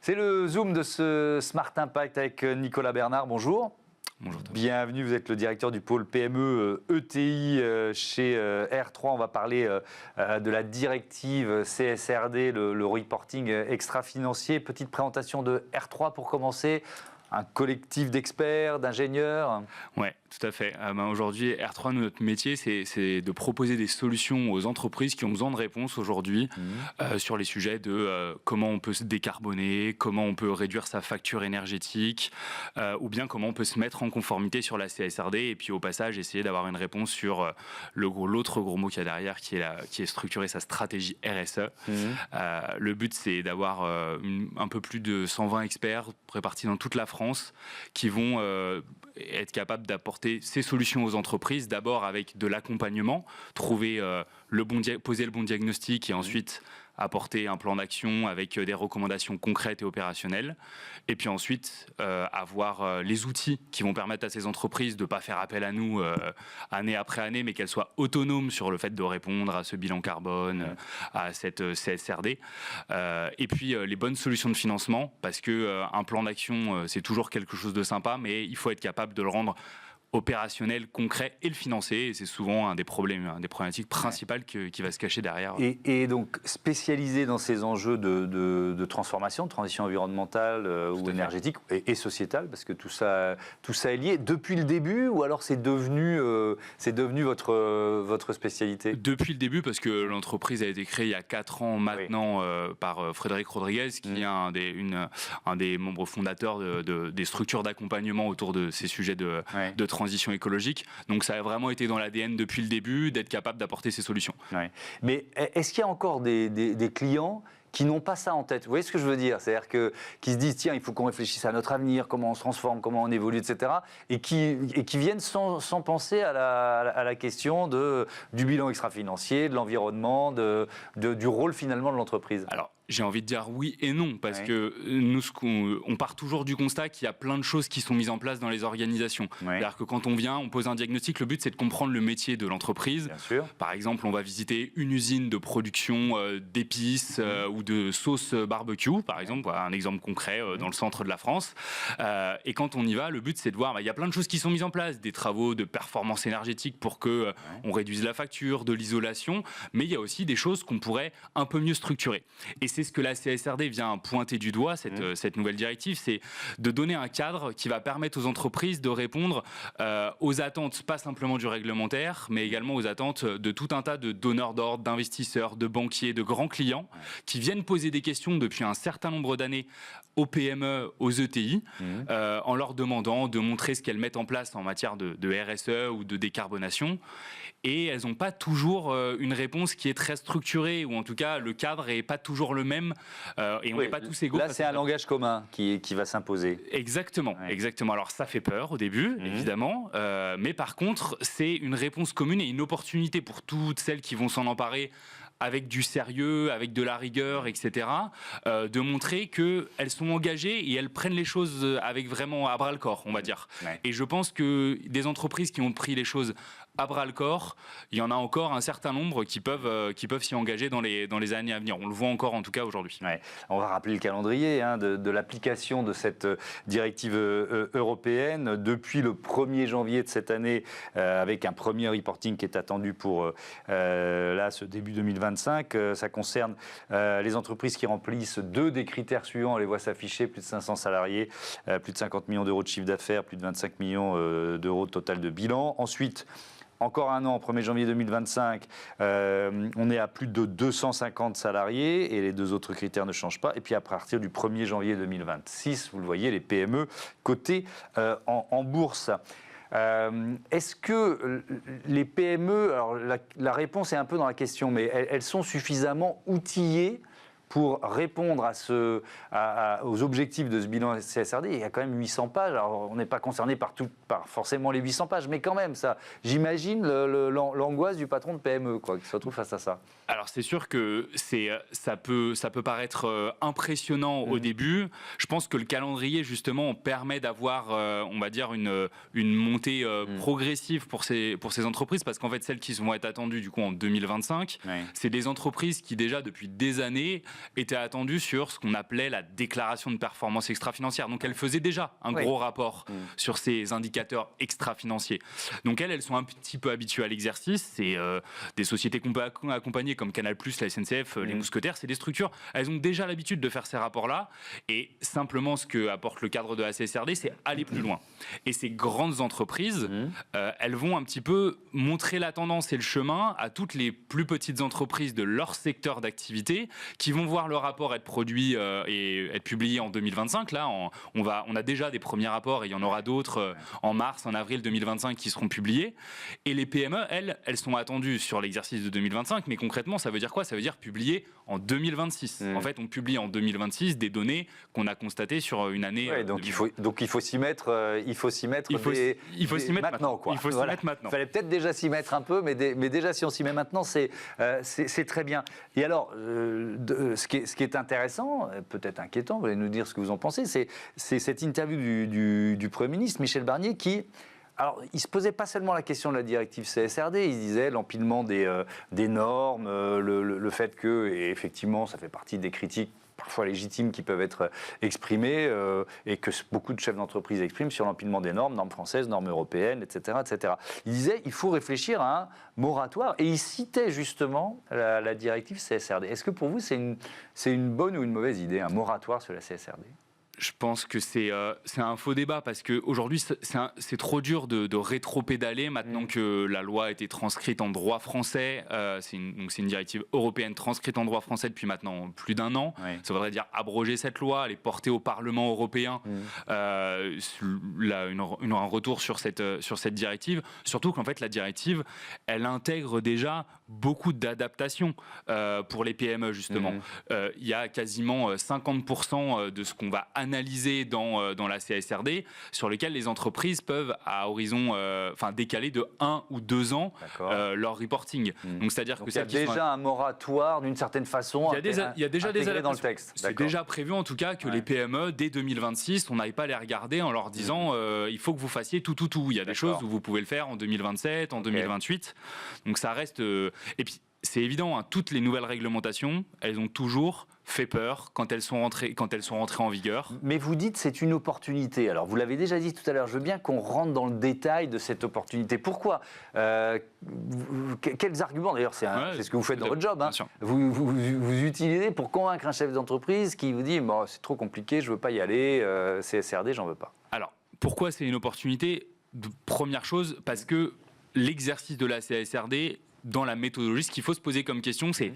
C'est le Zoom de ce Smart Impact avec Nicolas Bernard. Bonjour. Bonjour Thomas. Bienvenue, vous êtes le directeur du pôle PME ETI chez R3. On va parler de la directive CSRD, le reporting extra-financier. Petite présentation de R3 pour commencer. Un collectif d'experts, d'ingénieurs. Ouais, tout à fait. Aujourd'hui, R3, notre métier, c'est de proposer des solutions aux entreprises qui ont besoin de réponses aujourd'hui sur les sujets de comment on peut se décarboner, comment on peut réduire sa facture énergétique, ou bien comment on peut se mettre en conformité sur la CSRD, et puis au passage, essayer d'avoir une réponse sur l'autre gros mot qu'il y a derrière, qui est structurer sa stratégie RSE. Le but, c'est d'avoir un peu plus de 120 experts répartis dans toute la France qui vont être capables d'apporter ces solutions aux entreprises, d'abord avec de l'accompagnement, poser le bon diagnostic et ensuite apporter un plan d'action avec des recommandations concrètes et opérationnelles. Et puis ensuite, avoir les outils qui vont permettre à ces entreprises de ne pas faire appel à nous année après année, mais qu'elles soient autonomes sur le fait de répondre à ce bilan carbone, à cette CSRD. Et puis les bonnes solutions de financement, parce qu'un plan d'action, c'est toujours quelque chose de sympa, mais il faut être capable de le rendre opérationnel, concret et le financer. Et c'est souvent un des problématiques principales qui va se cacher derrière. Et donc spécialisé dans ces enjeux de transformation, de transition environnementale ou énergétique et sociétale, parce que tout ça est lié depuis le début, ou alors c'est devenu votre spécialité? Depuis le début, parce que l'entreprise a été créée il y a 4 ans maintenant par Frédéric Rodriguez, qui est un des membres fondateurs des structures d'accompagnement autour de ces sujets de transition écologique. Donc ça a vraiment été dans l'ADN depuis le début d'être capable d'apporter ces solutions. Ouais. Mais est-ce qu'il y a encore des clients qui n'ont pas ça en tête? Vous voyez ce que je veux dire? C'est-à-dire qui se disent, tiens, il faut qu'on réfléchisse à notre avenir, comment on se transforme, comment on évolue, etc. Et qui viennent sans penser à la question du bilan extra-financier, de l'environnement, du rôle finalement de l'entreprise. Alors, j'ai envie de dire oui et non, parce que nous, on part toujours du constat qu'il y a plein de choses qui sont mises en place dans les organisations. C'est-à-dire que quand on vient, on pose un diagnostic, le but c'est de comprendre le métier de l'entreprise. Bien sûr. Par exemple, on va visiter une usine de production d'épices ou de sauces barbecue, par exemple, voilà, un exemple concret dans le centre de la France. Et quand on y va, le but c'est de voir, il y a plein de choses qui sont mises en place, des travaux de performance énergétique pour que on réduise la facture, de l'isolation, mais il y a aussi des choses qu'on pourrait un peu mieux structurer. Et c'est ce que la CSRD vient pointer du doigt, cette nouvelle directive, c'est de donner un cadre qui va permettre aux entreprises de répondre aux attentes, pas simplement du réglementaire, mais également aux attentes de tout un tas de donneurs d'ordre, d'investisseurs, de banquiers, de grands clients qui viennent poser des questions depuis un certain nombre d'années aux PME, aux ETI, en leur demandant de montrer ce qu'elles mettent en place en matière de RSE ou de décarbonation. Et elles n'ont pas toujours une réponse qui est très structurée, ou en tout cas le cadre n'est pas toujours le même, et on n'est pas tous égaux. Là, c'est un langage commun qui va s'imposer. Exactement, exactement. Alors ça fait peur au début, évidemment, mais par contre, c'est une réponse commune et une opportunité pour toutes celles qui vont s'en emparer avec du sérieux, avec de la rigueur, etc., de montrer qu'elles sont engagées et elles prennent les choses avec vraiment à bras-le-corps, on va dire. Et je pense que des entreprises qui ont pris les choses à bras-le-corps, il y en a encore un certain nombre qui peuvent s'y engager dans les années à venir. On le voit encore en tout cas aujourd'hui. On va rappeler le calendrier de l'application de cette directive européenne depuis le 1er janvier de cette année, avec un premier reporting qui est attendu pour ce début 2025. Ça concerne les entreprises qui remplissent 2 des critères suivants. On les voit s'afficher: plus de 500 salariés, plus de 50 millions d'euros de chiffre d'affaires, plus de 25 millions d'euros de total de bilan. Ensuite, encore un an, 1er janvier 2025, on est à plus de 250 salariés et les 2 autres critères ne changent pas. Et puis à partir du 1er janvier 2026, vous le voyez, les PME cotées en bourse. Est-ce que les PME, alors la réponse est un peu dans la question, mais elles sont suffisamment outillées pour répondre aux objectifs de ce bilan CSRD? Il y a quand même 800 pages. Alors, on n'est pas concerné par forcément les 800 pages, mais quand même, ça, j'imagine l'angoisse du patron de PME, qui se retrouve face à ça. Alors, c'est sûr que ça peut paraître impressionnant au début. Je pense que le calendrier, justement, permet d'avoir, on va dire, une montée progressive pour ces entreprises, parce qu'en fait, celles qui vont être attendues, du coup, en 2025, c'est des entreprises qui, déjà, depuis des années, était attendue sur ce qu'on appelait la déclaration de performance extra-financière. Donc elle faisait déjà un gros rapport sur ces indicateurs extra-financiers. Donc elles sont un petit peu habituées à l'exercice. C'est des sociétés qu'on peut accompagner comme Canal+, la SNCF, les Mousquetaires. C'est des structures, elles ont déjà l'habitude de faire ces rapports-là. Et simplement, ce que apporte le cadre de la CSRD, c'est aller plus loin. Et ces grandes entreprises, elles vont un petit peu montrer la tendance et le chemin à toutes les plus petites entreprises de leur secteur d'activité qui vont voir le rapport être produit et être publié en 2025. Là, on a déjà des premiers rapports et il y en aura d'autres en mars, en avril 2025 qui seront publiés. Et les PME, elles sont attendues sur l'exercice de 2025, mais concrètement, ça veut dire quoi? Ça veut dire publier en 2026. En fait, on publie en 2026 des données qu'on a constatées sur une année. Donc il faut s'y mettre. Il faut s'y mettre. Il faut s'y mettre maintenant. Quoi. Il faut s'y mettre maintenant. Il fallait peut-être déjà s'y mettre un peu, mais déjà si on s'y met maintenant, c'est très bien. Et alors, ce qui est intéressant, peut-être inquiétant, vous allez nous dire ce que vous en pensez, c'est cette interview du Premier ministre Michel Barnier qui... Alors, il ne se posait pas seulement la question de la directive CSRD, il se disait l'empilement des normes, le fait que, et effectivement, ça fait partie des critiques parfois légitimes qui peuvent être exprimées et que beaucoup de chefs d'entreprise expriment sur l'empilement des normes françaises, normes européennes, etc., etc. Il disait il faut réfléchir à un moratoire et il citait justement la directive CSRD. Est-ce que pour vous, c'est une bonne ou une mauvaise idée, un moratoire sur la CSRD ? Je pense que c'est un faux débat parce qu'aujourd'hui, c'est trop dur de rétro-pédaler maintenant que la loi a été transcrite en droit français. C'est une directive européenne transcrite en droit français depuis maintenant plus d'un an. Oui. Ça voudrait dire abroger cette loi, elle est portée au Parlement européen. Un retour sur cette directive. Surtout qu'en fait, la directive, elle intègre déjà beaucoup d'adaptations pour les PME, justement. Il y a quasiment 50% de ce qu'on va analysé dans la CSRD, sur lequel les entreprises peuvent, à horizon, décaler de 1 ou 2 ans leur reporting. Donc, c'est-à-dire que il y a déjà un moratoire, d'une certaine façon, il y a déjà des dans le texte. C'est déjà prévu, en tout cas, que les PME, dès 2026, on n'aille pas les regarder en leur disant il faut que vous fassiez tout. Il y a des choses où vous pouvez le faire en 2027, en 2028. Donc, ça reste... Et puis, c'est évident, toutes les nouvelles réglementations, elles ont toujours fait peur quand elles sont rentrées en vigueur. Mais vous dites c'est une opportunité. Alors vous l'avez déjà dit tout à l'heure, je veux bien qu'on rentre dans le détail de cette opportunité. Pourquoi quels arguments, d'ailleurs c'est ce que vous faites dans votre job, vous utilisez pour convaincre un chef d'entreprise qui vous dit c'est trop compliqué, je ne veux pas y aller, CSRD, j'en veux pas. Alors, pourquoi c'est une opportunité? Première chose, parce que l'exercice de la CSRD, dans la méthodologie, ce qu'il faut se poser comme question, c'est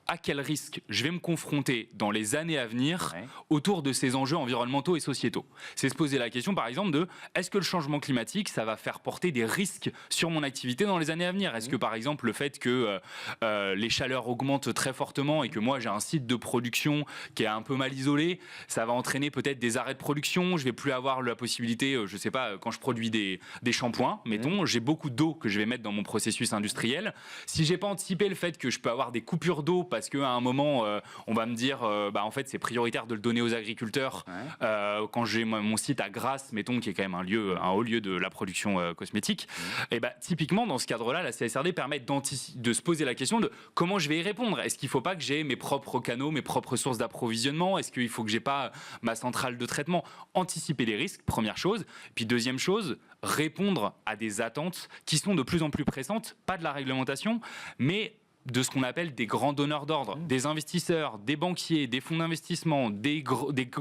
à quel risque je vais me confronter dans les années à venir autour de ces enjeux environnementaux et sociétaux. C'est se poser la question, par exemple, de est-ce que le changement climatique, ça va faire porter des risques sur mon activité dans les années à venir? Est-ce que, par exemple, le fait que les chaleurs augmentent très fortement et que moi, j'ai un site de production qui est un peu mal isolé, ça va entraîner peut-être des arrêts de production, je vais plus avoir la possibilité, je sais pas, quand je produis des shampoings, mettons, j'ai beaucoup d'eau que je vais mettre dans mon processus industriel. Si j'ai pas anticipé le fait que je peux avoir des coupures d'eau parce qu'à un moment, on va me dire en fait, c'est prioritaire de le donner aux agriculteurs. Quand j'ai mon site à Grasse, mettons, qui est quand même un haut lieu de la production cosmétique, et typiquement, dans ce cadre-là, la CSRD permet de se poser la question de comment je vais y répondre. Est-ce qu'il ne faut pas que j'ai mes propres canaux, mes propres sources d'approvisionnement? Est-ce qu'il faut que j'ai pas ma centrale de traitement? Anticiper les risques, première chose. Puis deuxième chose, répondre à des attentes qui sont de plus en plus pressantes, pas de la réglementation, mais de ce qu'on appelle des grands donneurs d'ordre, des investisseurs, des banquiers, des fonds d'investissement, des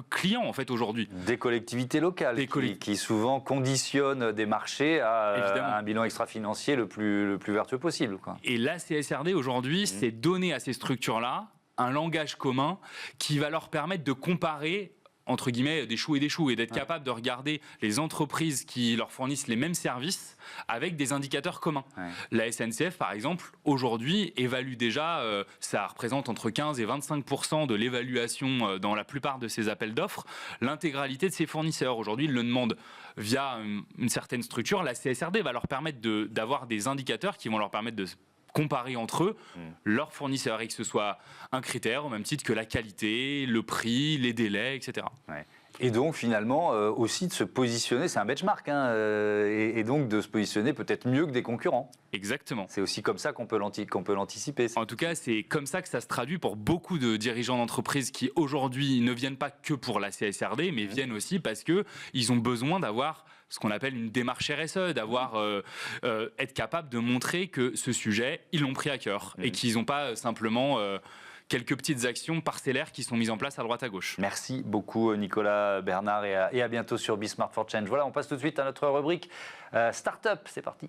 clients en fait aujourd'hui. Des collectivités locales qui souvent conditionnent des marchés à un bilan extra-financier le plus vertueux possible. Et la CSRD aujourd'hui, c'est donner à ces structures-là un langage commun qui va leur permettre de comparer entre guillemets, des choux et d'être capable de regarder les entreprises qui leur fournissent les mêmes services avec des indicateurs communs. La SNCF, par exemple, aujourd'hui, évalue déjà, ça représente entre 15 et 25% de l'évaluation dans la plupart de ses appels d'offres, l'intégralité de ses fournisseurs. Aujourd'hui, ils le demandent via une certaine structure. La CSRD va leur permettre d'avoir des indicateurs qui vont leur permettre de comparer entre eux leurs fournisseurs et que ce soit un critère au même titre que la qualité, le prix, les délais, etc. Et donc finalement aussi de se positionner, c'est un benchmark, hein, et donc de se positionner peut-être mieux que des concurrents. Exactement. C'est aussi comme ça qu'on peut l'anticiper. En tout cas, c'est comme ça que ça se traduit pour beaucoup de dirigeants d'entreprises qui aujourd'hui ne viennent pas que pour la CSRD, mais viennent aussi parce qu'ils ont besoin d'avoir ce qu'on appelle une démarche RSE, d'avoir être capable de montrer que ce sujet, ils l'ont pris à cœur et qu'ils n'ont pas simplement quelques petites actions parcellaires qui sont mises en place à droite à gauche. Merci beaucoup Nicolas Bernard et à bientôt sur Be Smart for Change. Voilà, on passe tout de suite à notre rubrique Startup. C'est parti.